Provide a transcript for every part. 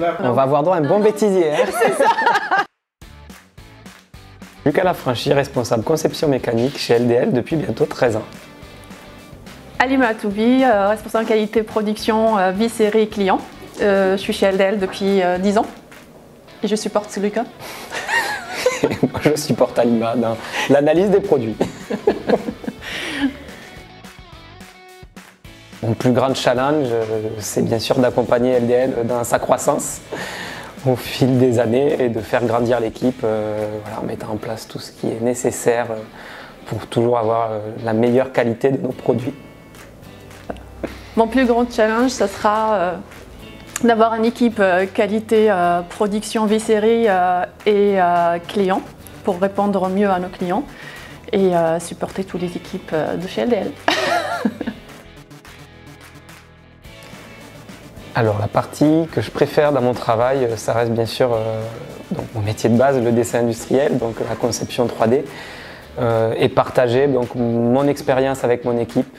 clair. On va avoir droit à un bon bêtisier. Hein. C'est ça. Lucas Lafranchi, responsable conception mécanique chez LDL depuis bientôt 13 ans. Alima Atoubi, responsable qualité production vie-série client. Je suis chez LDL depuis 10 ans et je supporte Lucas. Moi, je supporte Alima dans l'analyse des produits. Mon plus grand challenge, c'est bien sûr d'accompagner LDL dans sa croissance au fil des années et de faire grandir l'équipe voilà, en mettant en place tout ce qui est nécessaire pour toujours avoir la meilleure qualité de nos produits. Mon plus grand challenge, ce sera d'avoir une équipe qualité, production, vie-série et clients pour répondre mieux à nos clients et supporter toutes les équipes de chez LDL. Alors la partie que je préfère dans mon travail, ça reste bien sûr donc, mon métier de base, le dessin industriel, donc la conception 3D, et partager donc, mon expérience avec mon équipe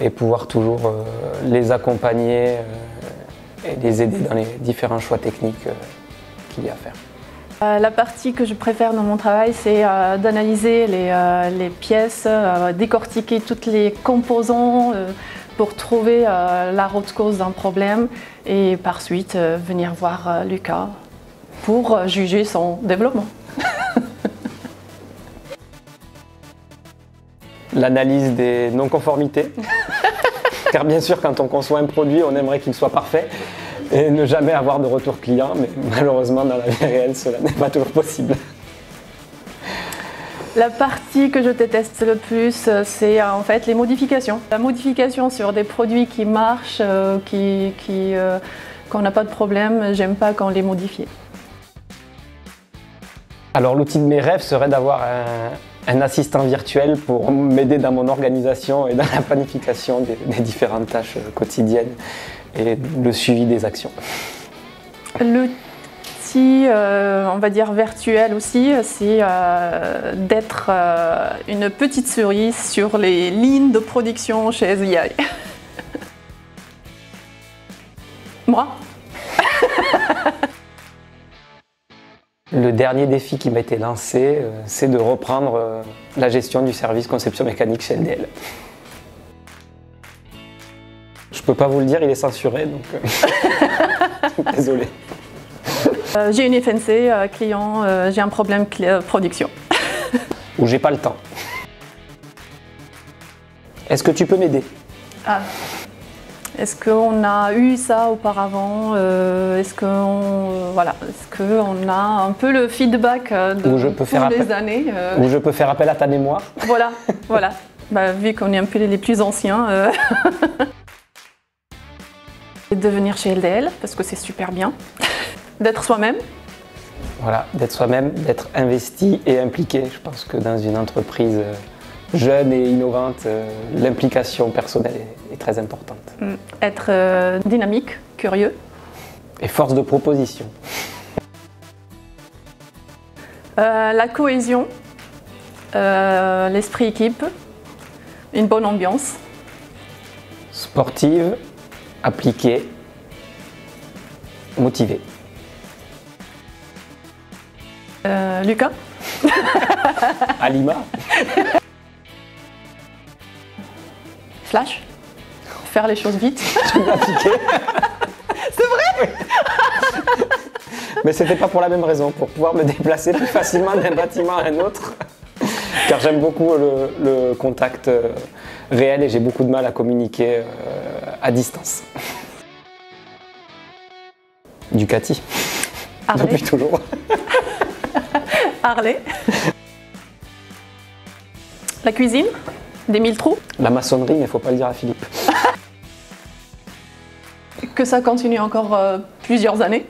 et pouvoir toujours les accompagner et les aider dans les différents choix techniques qu'il y a à faire. La partie que je préfère dans mon travail, c'est d'analyser les pièces, décortiquer tous les composants pour trouver la route cause d'un problème et par suite venir voir Lucas pour juger son développement. L'analyse des non-conformités, car bien sûr quand on conçoit un produit, on aimerait qu'il soit parfait et ne jamais avoir de retour client, mais malheureusement dans la vie réelle, cela n'est pas toujours possible. La partie que je déteste le plus, c'est en fait les modifications. La modification sur des produits qui marchent, qu'on n'a pas de problème, j'aime pas quand on les modifie. Alors l'outil de mes rêves serait d'avoir un assistant virtuel pour m'aider dans mon organisation et dans la planification des différentes tâches quotidiennes et le suivi des actions. On va dire virtuel aussi, c'est d'être une petite souris sur les lignes de production chez SVI. Moi. Le dernier défi qui m'a été lancé, c'est de reprendre la gestion du service conception mécanique chez LDL. Je peux pas vous le dire, il est censuré, donc désolé. J'ai une FNC client, j'ai un problème production. Ou j'ai pas le temps. Est-ce que tu peux m'aider? Est-ce qu'on a eu ça auparavant? Est-ce qu'on a un peu le feedback de toutes les années? Ou je peux faire appel à ta mémoire? Voilà. Bah, vu qu'on est un peu les plus anciens. De venir chez LDL, parce que c'est super bien. D'être soi-même. Voilà, d'être soi-même, d'être investi et impliqué. Je pense que dans une entreprise jeune et innovante, l'implication personnelle est très importante. Être dynamique, curieux. Et force de proposition. La cohésion, l'esprit équipe, une bonne ambiance. Sportive, appliquée, motivée. Lucas. Alima. Flash. Faire les choses vite. Tu m'as piqué. C'est vrai. Mais c'était pas pour la même raison, pour pouvoir me déplacer plus facilement d'un bâtiment à un autre. Car j'aime beaucoup le contact réel et j'ai beaucoup de mal à communiquer à distance. Ducati. Harley. Depuis toujours. Harley. La cuisine, des 1000 trous. La maçonnerie, mais il ne faut pas le dire à Philippe. Que ça continue encore plusieurs années.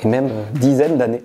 Et même dizaines d'années.